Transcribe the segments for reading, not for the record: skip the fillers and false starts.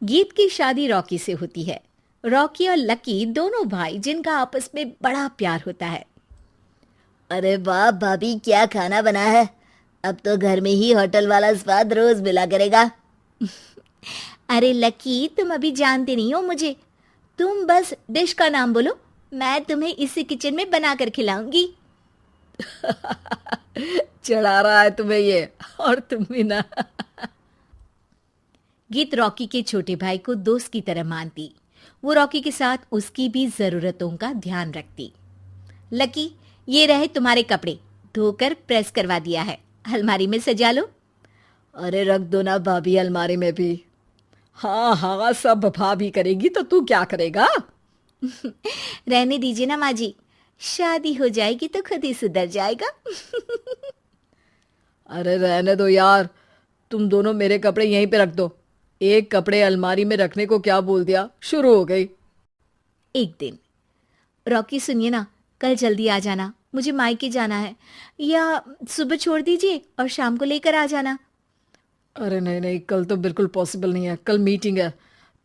गीत की शादी रॉकी से होती है। रॉकी और लकी दोनों भाई जिनका आपस में बड़ा प्यार होता है। अरे वाह भाभी, क्या खाना बना है। अब तो घर में ही होटल वाला स्वाद रोज मिला करेगा। अरे लकी, तुम अभी जानते नहीं हो मुझे। तुम बस डिश का नाम बोलो, मैं तुम्हें इसी किचन में बनाकर खिलाऊंगी। चढ़ा रहा है तुम्हें ये। और तुम भी ना। गीत रॉकी के छोटे भाई को दोस्त की तरह मानती। वो रॉकी के साथ उसकी भी जरूरतों का ध्यान रखती। लकी, ये रहे तुम्हारे कपड़े, धोकर प्रेस करवा दिया है, अलमारी में सजा लो। अरे रख दो ना भाभी अलमारी में भी। हाँ हाँ, सब भाभी करेगी तो तू क्या करेगा। रहने दीजिए ना माँ जी, शादी हो जाएगी तो खुद ही सुधर जाएगा। अरे रहने दो यार, तुम दोनों मेरे कपड़े यहीं पे रख दो। एक कपड़े अलमारी में रखने को क्या बोल दिया, शुरू हो गई। एक दिन, रॉकी सुनिए ना, कल जल्दी आ जाना, मुझे मायके जाना है, या सुबह छोड़ दीजिए और शाम को लेकर आ जाना। अरे नहीं नहीं, कल तो बिल्कुल पॉसिबल नहीं है, कल मीटिंग है।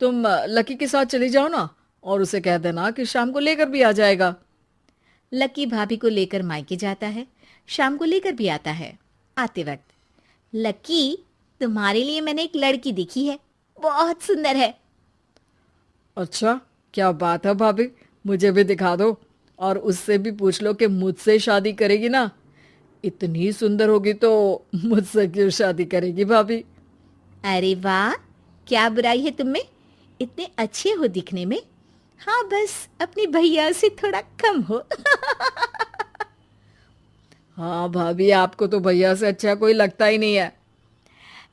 तुम लकी के साथ चली जाओ ना, और उसे कह देना कि शाम को लेकर भी आ जाएगा। लकी भाभी को लेकर मायके जाता है, शाम को लेकर भी आता है। आते वक्त, लकी, तुम्हारे लिए मैंने एक लड़की देखी है, बहुत सुंदर है। अच्छा, क्या बात है भाभी, मुझे भी दिखा दो। और उससे भी पूछ लो कि मुझसे शादी करेगी ना। इतनी सुंदर होगी तो मुझसे क्यों शादी करेगी भाभी। अरे वाह, क्या बुराई है तुम में, इतने अच्छे हो दिखने में। हाँ, बस अपनी भैया से थोड़ा कम हो। हाँ भाभी, आपको तो भैया से अच्छा कोई लगता ही नहीं है।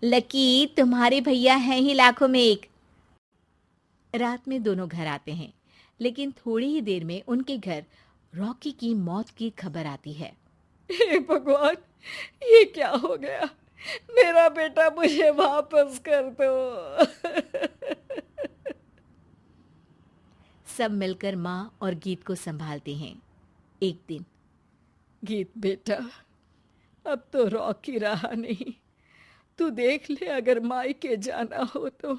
लकी, तुम्हारे भैया हैं ही लाखों में एक। रात में दोनों घर आते हैं, लेकिन थोड़ी ही देर में उनके घर रॉकी की मौत की खबर आती है। हे भगवान, ये क्या हो गया। मेरा बेटा मुझे वापस कर दो। सब मिलकर माँ और गीत को संभालते हैं। एक दिन, गीत बेटा, अब तो रॉकी रहा नहीं। तू देख ले, अगर मायके जाना हो तो।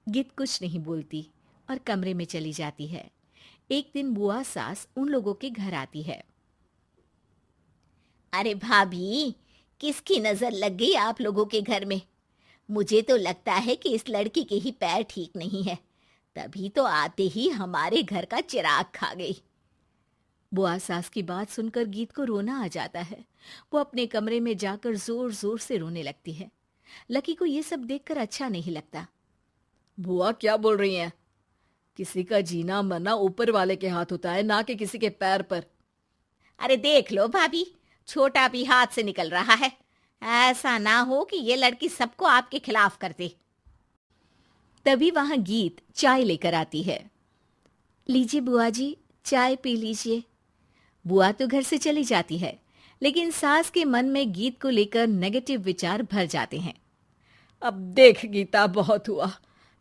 गीत कुछ नहीं बोलती और कमरे में चली जाती है। एक दिन बुआ सास उन लोगों के घर आती है। अरे भाभी, किसकी नजर लग गई आप लोगों के घर में। मुझे तो लगता है कि इस लड़की के ही पैर ठीक नहीं है, तभी तो आते ही हमारे घर का चिराग खा गई। बुआ सास की बात सुनकर गीत को रोना आ जाता है। वो अपने कमरे में जाकर जोर जोर से रोने लगती है। लकी को ये सब देखकर अच्छा नहीं लगता। बुआ क्या बोल रही हैं? किसी का जीना मरना ऊपर वाले के हाथ होता है, ना कि किसी के पैर पर। अरे देख लो भाभी, छोटा भी हाथ से निकल रहा है। ऐसा ना हो कि ये लड़की सबको आपके खिलाफ कर दे। तभी वहां गीत चाय लेकर आती है। लीजिए बुआ जी, चाय पी लीजिए। बुआ तो घर से चली जाती है, लेकिन सास के मन में गीत को लेकर नेगेटिव विचार भर जाते हैं। अब देख गीता, बहुत हुआ,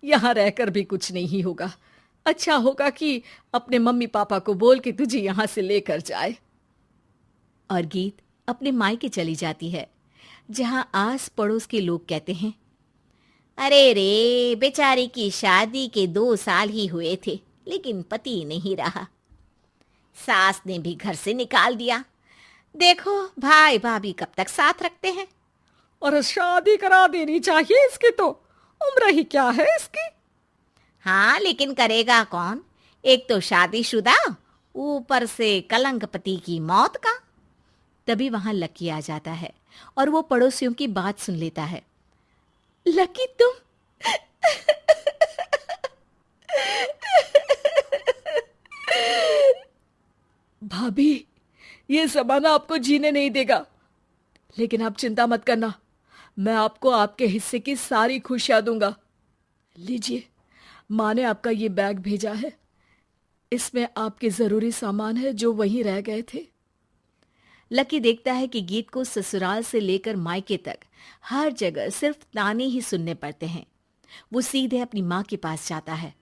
यहाँ रहकर भी कुछ नहीं होगा। अच्छा होगा कि अपने मम्मी पापा को बोल के तुझे यहाँ से लेकर जाए। और गीत अपने मायके चली जाती है, जहां आस पड़ोस के लोग कहते हैं, अरे रे, बेचारी की शादी के 2 साल ही हुए थे, लेकिन पति नहीं रहा। सास ने भी घर से निकाल दिया। देखो भाई भाभी कब तक साथ रखते हैं। और शादी करा देनी चाहिए इसकी, तो उम्र ही क्या है इसकी। हाँ, लेकिन करेगा कौन। एक तो शादीशुदा, ऊपर से कलंक पति की मौत का। तभी वहां लकी आ जाता है और वो पड़ोसियों की बात सुन लेता है। लकी, तुम भाभी, ये जमाना आपको जीने नहीं देगा। लेकिन आप चिंता मत करना, मैं आपको आपके हिस्से की सारी खुशियां दूंगा। लीजिए, माँ ने आपका ये बैग भेजा है। इसमें आपके जरूरी सामान है जो वहीं रह गए थे। लकी देखता है कि गीत को ससुराल से लेकर मायके तक हर जगह सिर्फ ताने ही सुनने पड़ते हैं। वो सीधे अपनी माँ के पास जाता है।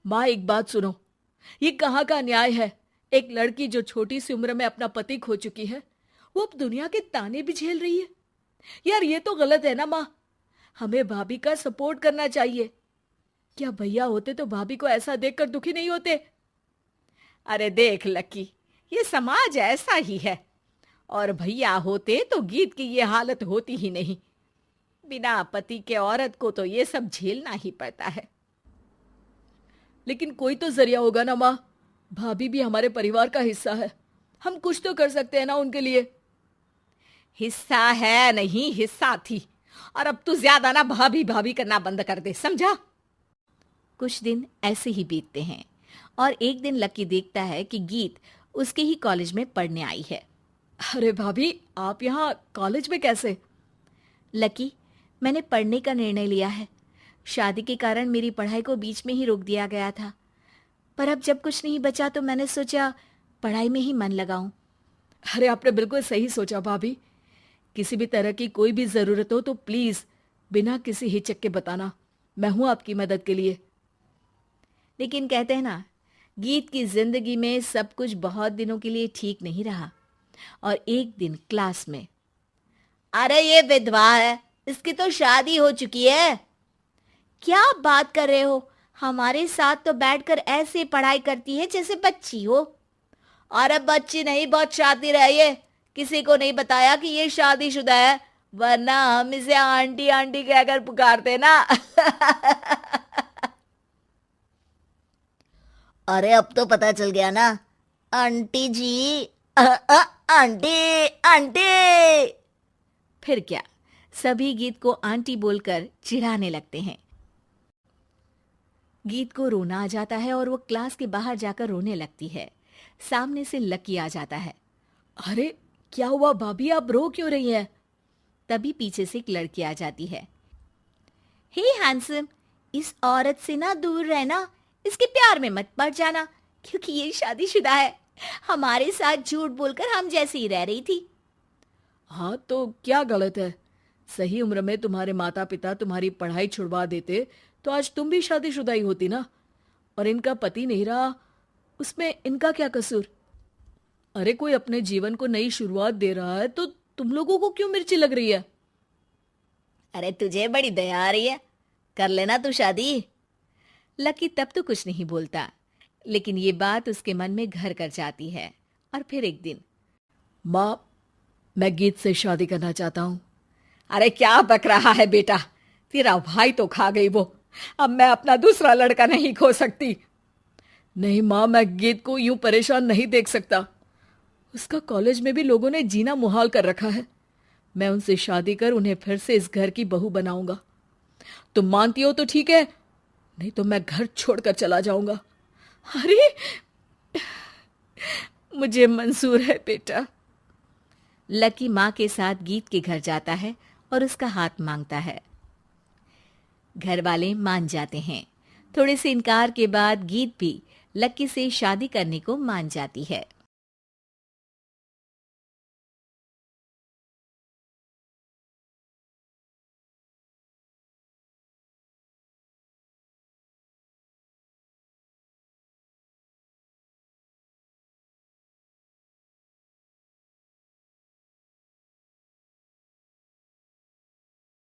माँ, एक बात सुनो, ये कहाँ का न्याय है। एक लड़की जो छोटी सी उम्र में अपना पति खो चुकी है, वो अब दुनिया के ताने भी झेल रही है। यार, ये तो गलत है ना माँ। हमें भाभी का सपोर्ट करना चाहिए। क्या भैया होते तो भाभी को ऐसा देखकर दुखी नहीं होते? अरे देख लकी, ये समाज ऐसा ही है। और भैया होते तो गीत की ये हालत होती ही नहीं। बिना पति के औरत को तो ये सब झेलना ही पड़ता है। लेकिन कोई तो जरिया होगा ना माँ। भाभी भी हमारे परिवार का हिस्सा है, हम कुछ तो कर सकते हैं ना उनके लिए। हिस्सा है नहीं, हिस्सा थी। और अब तू ज्यादा ना भाभी भाभी करना बंद कर दे, समझा? कुछ दिन ऐसे ही बीतते हैं और एक दिन लकी देखता है कि गीत उसके ही कॉलेज में पढ़ने आई है। अरे भाभी, आप यहाँ कॉलेज में कैसे? लकी, मैंने पढ़ने का निर्णय लिया है। शादी के कारण मेरी पढ़ाई को बीच में ही रोक दिया गया था, पर अब जब कुछ नहीं बचा तो मैंने सोचा पढ़ाई में ही मन लगाऊं। अरे आपने बिल्कुल सही सोचा भाभी। किसी भी तरह की कोई भी जरूरत हो तो प्लीज बिना किसी हिचक के बताना, मैं हूं आपकी मदद के लिए। लेकिन कहते हैं ना, गीत की जिंदगी में सब कुछ बहुत दिनों के लिए ठीक नहीं रहा और एक दिन क्लास में, अरे ये विधवा है, इसकी तो शादी हो चुकी है। क्या बात कर रहे हो? हमारे साथ तो बैठकर ऐसे पढ़ाई करती है जैसे बच्ची हो। अरे बच्ची नहीं, बहुत शातिर है ये। किसी को नहीं बताया कि ये शादीशुदा है, वरना हम इसे आंटी आंटी कहकर पुकारते ना। अरे अब तो पता चल गया ना, आंटी जी। Aunty aunty. फिर क्या, सभी गीत को आंटी बोलकर चिढ़ाने लगते हैं। गीत को रोना आ जाता है और वो क्लास के बाहर जाकर रोने लगती है। सामने से लकी आ जाता है। अरे क्या हुआ भाभी, आप रो क्यों रही हैं? तभी पीछे से एक लड़की आ जाती है। हे हैंडसम, इस औरत से ना दूर रहना, इसके प्यार में मत पड़ जाना, क्योंकि ये शादीशुदा है। हमारे साथ झूठ बोलकर हम जैसी ही रह रही थी। हाँ तो क्या गलत है? सही उम्र में तुम्हारे माता पिता तुम्हारी पढ़ाई छुड़वा देते तो आज तुम भी शादीशुदा ही होती ना। और इनका पति नहीं रहा, उसमें इनका क्या कसूर? अरे कोई अपने जीवन को नई शुरुआत दे रहा है तो तुम लोगों को क्यों मिर्ची लग रही है? अरे तुझे बड़ी दया आ रही है, कर लेना तू शादी। लकी तब तो कुछ नहीं बोलता, लेकिन ये बात उसके मन में घर कर जाती है। और फिर एक दिन, माँ, मैं गीत से शादी करना चाहता हूँ। अरे क्या बक रहा है बेटा, तेरा भाई तो खा गई वो, अब मैं अपना दूसरा लड़का नहीं खो सकती। नहीं माँ, मैं गीत को यूं परेशान नहीं देख सकता। उसका कॉलेज में भी लोगों ने जीना मुहाल कर रखा है। मैं उनसे शादी कर उन्हें फिर से इस घर की बहू बनाऊंगा। तुम मानती हो तो ठीक है, नहीं तो मैं घर छोड़कर चला जाऊंगा। अरे मुझे मंजूर है बेटा। लकी माँ के साथ गीत के घर जाता है और उसका हाथ मांगता है। घर वाले मान जाते हैं। थोड़े से इनकार के बाद गीत भी लकी से शादी करने को मान जाती है।